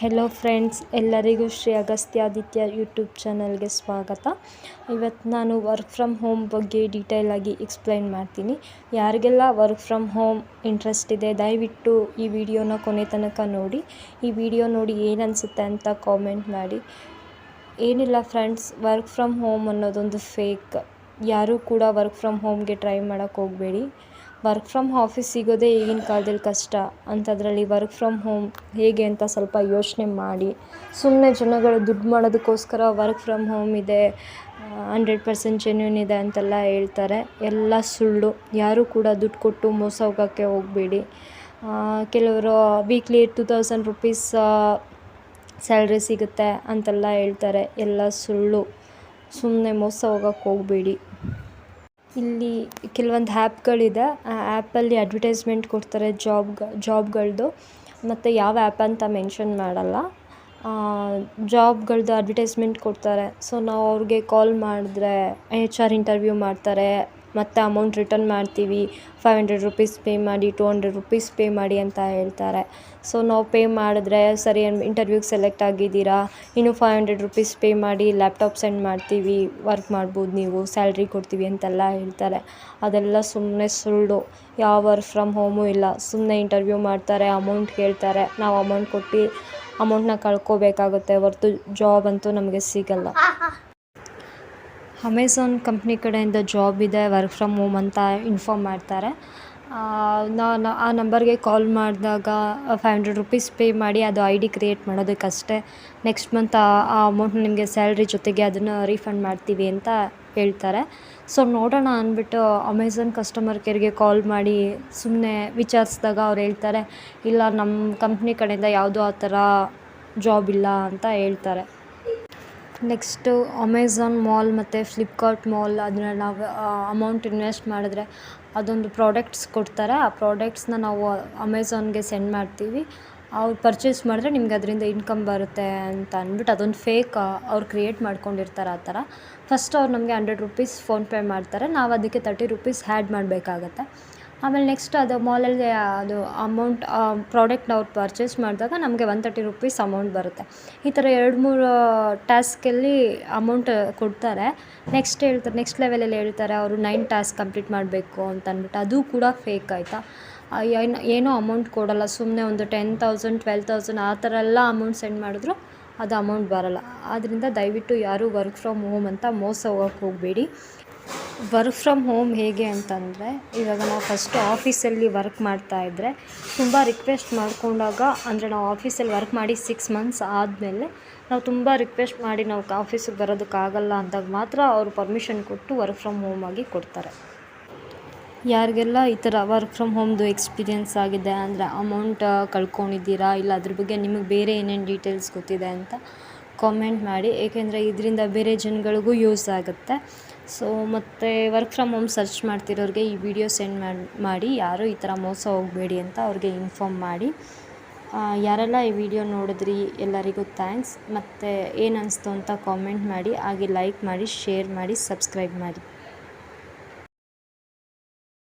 Hello friends, ಎಲ್ಲರಿಗೂ Shri ಅಗಸ್ತ್ಯಾದಿತ್ಯ YouTube ಚಾನಲ್ಗೆ ಸ್ವಾಗತ. ಇವತ್ತು ನಾನು ವರ್ಕ್ ಫ್ರಮ್ ಹೋಮ್ ಬಗ್ಗೆ ಡೀಟೇಲಾಗಿ ಎಕ್ಸ್ಪ್ಲೈನ್ ಮಾಡ್ತೀನಿ. ಯಾರಿಗೆಲ್ಲ ವರ್ಕ್ ಫ್ರಮ್ ಹೋಮ್ ಇಂಟ್ರೆಸ್ಟ್ ಇದೆ ದಯವಿಟ್ಟು ಈ ವಿಡಿಯೋನ ಕೊನೆ ತನಕ ನೋಡಿ. ಈ ವಿಡಿಯೋ ನೋಡಿ ಏನು ಅನಿಸುತ್ತೆ ಅಂತ ಕಾಮೆಂಟ್ ಮಾಡಿ. ಏನಿಲ್ಲ ಫ್ರೆಂಡ್ಸ್, ವರ್ಕ್ ಫ್ರಮ್ ಹೋಮ್ ಅನ್ನೋದೊಂದು ಫೇಕ್. ಯಾರೂ ಕೂಡ ವರ್ಕ್ ಫ್ರಮ್ ಹೋಮ್ಗೆ ಟ್ರೈ ಮಾಡೋಕ್ಕೆ ಹೋಗಬೇಡಿ. ವರ್ಕ್ ಫ್ರಮ್ ಆಫೀಸ್ ಸಿಗೋದೇ ಈಗಿನ ಕಾಲದಲ್ಲಿ ಕಷ್ಟ. ಅಂಥದ್ರಲ್ಲಿ ವರ್ಕ್ ಫ್ರಮ್ ಹೋಮ್ ಹೇಗೆ ಅಂತ ಸ್ವಲ್ಪ ಯೋಚನೆ ಮಾಡಿ. ಸುಮ್ಮನೆ ಜನಗಳು ದುಡ್ಡು ಮಾಡೋದಕ್ಕೋಸ್ಕರ ವರ್ಕ್ ಫ್ರಮ್ ಹೋಮ್ ಇದೆ, 100% ಜೆನ್ಯೂನ್ ಇದೆ ಅಂತೆಲ್ಲ ಹೇಳ್ತಾರೆ. ಎಲ್ಲ ಸುಳ್ಳು. ಯಾರೂ ಕೂಡ ದುಡ್ಡು ಕೊಟ್ಟು ಮೋಸ ಹೋಗೋಕ್ಕೆ ಹೋಗಬೇಡಿ. ಕೆಲವರು ವೀಕ್ಲಿ 2000 ರೂಪೀಸ್ ಸ್ಯಾಲ್ರಿ ಸಿಗುತ್ತೆ ಅಂತೆಲ್ಲ ಹೇಳ್ತಾರೆ. ಎಲ್ಲ ಸುಳ್ಳು. ಸುಮ್ಮನೆ ಮೋಸ ಹೋಗೋಕ್ಕೆ ಹೋಗಬೇಡಿ. ಇಲ್ಲಿ ಕೆಲವೊಂದು ಆ್ಯಪ್ಗಳಿದೆ. ಆ ಆ್ಯಪಲ್ಲಿ ಅಡ್ವರ್ಟೈಸ್ಮೆಂಟ್ ಕೊಡ್ತಾರೆ ಜಾಬ್ಗಳದ್ದು, ಮತ್ತು ಯಾವ ಆ್ಯಪ್ ಅಂತ ಮೆನ್ಷನ್ ಮಾಡಲ್ಲ. ಜಾಬ್ಗಳದ್ದು ಅಡ್ವರ್ಟೈಸ್ಮೆಂಟ್ ಕೊಡ್ತಾರೆ. ಸೊ ನಾವು ಅವ್ರಿಗೆ ಕಾಲ್ ಮಾಡಿದ್ರೆ HR ಇಂಟರ್ವ್ಯೂ ಮಾಡ್ತಾರೆ, ಮತ್ತು ಅಮೌಂಟ್ ರಿಟರ್ನ್ ಮಾಡ್ತೀವಿ, 500 ರೂಪೀಸ್ ಪೇ ಮಾಡಿ, 200 ರೂಪೀಸ್ ಪೇ ಮಾಡಿ ಅಂತ ಹೇಳ್ತಾರೆ. ಸೊ ನಾವು ಪೇ ಮಾಡಿದ್ರೆ ಸರಿ ಇಂಟರ್ವ್ಯೂಗೆ ಸೆಲೆಕ್ಟ್ ಆಗಿದ್ದೀರಾ, ಇನ್ನು 500 ರೂಪೀಸ್ ಪೇ ಮಾಡಿ, ಲ್ಯಾಪ್ಟಾಪ್ ಸೆಂಡ್ ಮಾಡ್ತೀವಿ, ವರ್ಕ್ ಮಾಡ್ಬೋದು ನೀವು, ಸ್ಯಾಲ್ರಿ ಕೊಡ್ತೀವಿ ಅಂತೆಲ್ಲ ಹೇಳ್ತಾರೆ. ಅದೆಲ್ಲ ಸುಮ್ಮನೆ ಸುಳ್ಳು. ಯಾವ ವರ್ಕ್ ಫ್ರಮ್ ಹೋಮು ಇಲ್ಲ. ಸುಮ್ಮನೆ ಇಂಟರ್ವ್ಯೂ ಮಾಡ್ತಾರೆ, ಅಮೌಂಟ್ ಕೇಳ್ತಾರೆ, ನಾವು ಅಮೌಂಟ್ ಕೊಟ್ಟು ಅಮೌಂಟನ್ನ ಕಳ್ಕೊಬೇಕಾಗುತ್ತೆ ಹೊರತು ಜಾಬ್ ಅಂತೂ ನಮಗೆ ಸಿಗಲ್ಲ. ಅಮೆಝಾನ್ ಕಂಪ್ನಿ ಕಡೆಯಿಂದ ಜಾಬ್ ಇದೆ ವರ್ಕ್ ಫ್ರಮ್ ಹೋಮ್ ಅಂತ ಇನ್ಫಾರ್ಮ್ ಮಾಡ್ತಾರೆ. ನಾನು ಆ ನಂಬರ್ಗೆ ಕಾಲ್ ಮಾಡಿದಾಗ 500 ರೂಪೀಸ್ ಪೇ ಮಾಡಿ ಅದು ID ಕ್ರಿಯೇಟ್ ಮಾಡೋದಕ್ಕಷ್ಟೇ. ನೆಕ್ಸ್ಟ್ ಮಂತ್ ಆ ಅಮೌಂಟ್ ನಿಮಗೆ ಸ್ಯಾಲ್ರಿ ಜೊತೆಗೆ ಅದನ್ನು ರೀಫಂಡ್ ಮಾಡ್ತೀವಿ ಅಂತ ಹೇಳ್ತಾರೆ. ಸೊ ನೋಡೋಣ ಅಂದ್ಬಿಟ್ಟು ಅಮೆಝಾನ್ ಕಸ್ಟಮರ್ ಕೇರ್ಗೆ ಕಾಲ್ ಮಾಡಿ ಸುಮ್ಮನೆ ವಿಚಾರಿಸಿದಾಗ ಅವ್ರು ಹೇಳ್ತಾರೆ, ಇಲ್ಲ ನಮ್ಮ ಕಂಪ್ನಿ ಕಡೆಯಿಂದ ಯಾವುದೂ ಆ ಥರ ಜಾಬ್ ಇಲ್ಲ ಅಂತ ಹೇಳ್ತಾರೆ. ನೆಕ್ಸ್ಟು ಅಮೆಝಾನ್ ಮಾಲ್ ಮತ್ತು ಫ್ಲಿಪ್ಕಾರ್ಟ್ ಮಾಲ್, ಅದನ್ನ ನಾವು ಅಮೌಂಟ್ ಇನ್ವೆಸ್ಟ್ ಮಾಡಿದ್ರೆ ಅದೊಂದು ಪ್ರಾಡಕ್ಟ್ಸ್ ಕೊಡ್ತಾರೆ. ಆ ಪ್ರಾಡಕ್ಟ್ಸ್ನ ನಾವು ಅಮೆಝಾನ್ಗೆ ಸೆಂಡ್ ಮಾಡ್ತೀವಿ. ಅವ್ರು ಪರ್ಚೇಸ್ ಮಾಡಿದ್ರೆ ನಿಮ್ಗೆ ಅದರಿಂದ ಇನ್ಕಮ್ ಬರುತ್ತೆ ಅಂತ ಅಂದ್ಬಿಟ್ಟು ಅದೊಂದು ಫೇಕ್ ಅವ್ರು ಕ್ರಿಯೇಟ್ ಮಾಡ್ಕೊಂಡಿರ್ತಾರೆ. ಆ ಥರ ಫಸ್ಟ್ ಅವ್ರು ನಮಗೆ 100 ರೂಪೀಸ್ ಫೋನ್ಪೇ ಮಾಡ್ತಾರೆ, ನಾವು ಅದಕ್ಕೆ 30 ರೂಪೀಸ್ ಆ್ಯಡ್ ಮಾಡಬೇಕಾಗತ್ತೆ. ಆಮೇಲೆ ನೆಕ್ಸ್ಟ್ ಅದು ಮಾಲಲ್ಲಿ ಅದು ಅಮೌಂಟ್ ಪ್ರಾಡಕ್ಟ್ನ ಅವ್ರು ಪರ್ಚೇಸ್ ಮಾಡಿದಾಗ ನಮಗೆ 130 ರೂಪೀಸ್ ಅಮೌಂಟ್ ಬರುತ್ತೆ. ಈ ಥರ 2-3 ಟಾಸ್ಕಲ್ಲಿ ಅಮೌಂಟ್ ಕೊಡ್ತಾರೆ. ನೆಕ್ಸ್ಟ್ ಲೆವೆಲಲ್ಲಿ ಹೇಳ್ತಾರೆ ಅವರು 9 ಟಾಸ್ಕ್ ಕಂಪ್ಲೀಟ್ ಮಾಡಬೇಕು ಅಂತ ಅಂದ್ಬಿಟ್ಟು. ಅದು ಕೂಡ ಫೇಕ್ ಆಯಿತಾ. ಏನೋ ಅಮೌಂಟ್ ಕೊಡಲ್ಲ. ಸುಮ್ಮನೆ ಒಂದು 10,000 12,000 ಆ ಥರ ಎಲ್ಲ ಅಮೌಂಟ್ ಸೆಂಡ್ ಮಾಡಿದ್ರು ಅದು ಅಮೌಂಟ್ ಬರೋಲ್ಲ. ಆದ್ದರಿಂದ ದಯವಿಟ್ಟು ಯಾರೂ ವರ್ಕ್ ಫ್ರಮ್ ಹೋಮ್ ಅಂತ ಮೋಸ ಹೋಗೋಕ್ಕೆ ಹೋಗಬೇಡಿ. ವರ್ಕ್ ಫ್ರಮ್ ಹೋಮ್ ಹೇಗೆ ಅಂತಂದರೆ, ಇವಾಗ ನಾವು ಫಸ್ಟು ಆಫೀಸಲ್ಲಿ ವರ್ಕ್ ಮಾಡ್ತಾಯಿದ್ರೆ ತುಂಬ ರಿಕ್ವೆಸ್ಟ್ ಮಾಡಿಕೊಂಡಾಗ, ಅಂದರೆ ನಾವು ಆಫೀಸಲ್ಲಿ ವರ್ಕ್ ಮಾಡಿ 6 ಮಂತ್ಸ್ ಆದಮೇಲೆ ನಾವು ತುಂಬ ರಿಕ್ವೆಸ್ಟ್ ಮಾಡಿ ನಾವು ಆಫೀಸಿಗೆ ಬರೋದಕ್ಕಾಗಲ್ಲ ಅಂದಾಗ ಮಾತ್ರ ಅವರು ಪರ್ಮಿಷನ್ ಕೊಟ್ಟು ವರ್ಕ್ ಫ್ರಮ್ ಹೋಮ್ ಆಗಿ ಕೊಡ್ತಾರೆ. ಯಾರಿಗೆಲ್ಲ ಈ ಥರ ವರ್ಕ್ ಫ್ರಮ್ ಹೋಮ್ದು ಎಕ್ಸ್ಪೀರಿಯೆನ್ಸ್ ಆಗಿದೆ, ಅಂದರೆ ಅಮೌಂಟ್ ಕಳ್ಕೊಂಡಿದ್ದೀರಾ, ಇಲ್ಲ ಅದ್ರ ಬಗ್ಗೆ ನಿಮಗೆ ಬೇರೆ ಏನೇನು ಡೀಟೇಲ್ಸ್ ಗೊತ್ತಿದೆ ಅಂತ ಕಾಮೆಂಟ್ ಮಾಡಿ. ಏಕೆಂದರೆ ಇದರಿಂದ ಬೇರೆ ಜನಗಳಿಗೂ ಯೂಸ್ ಆಗುತ್ತೆ. ಸೊ ಮತ್ತು ವರ್ಕ್ ಫ್ರಮ್ ಹೋಮ್ ಸರ್ಚ್ ಮಾಡ್ತಿರೋರಿಗೆ ಈ ವಿಡಿಯೋ ಸೆಂಡ್ ಮಾಡಿ ಯಾರೂ ಈ ಥರ ಮೋಸ ಹೋಗಬೇಡಿ ಅಂತ ಅವ್ರಿಗೆ ಇನ್ಫಾರ್ಮ್ ಮಾಡಿ. ಯಾರೆಲ್ಲ ಈ ವಿಡಿಯೋ ನೋಡಿದ್ರಿ ಎಲ್ಲರಿಗೂ ಥ್ಯಾಂಕ್ಸ್. ಮತ್ತು ಏನು ಅನಿಸ್ತು ಅಂತ ಕಾಮೆಂಟ್ ಮಾಡಿ, ಹಾಗೆ ಲೈಕ್ ಮಾಡಿ, ಶೇರ್ ಮಾಡಿ, ಸಬ್ಸ್ಕ್ರೈಬ್ ಮಾಡಿ.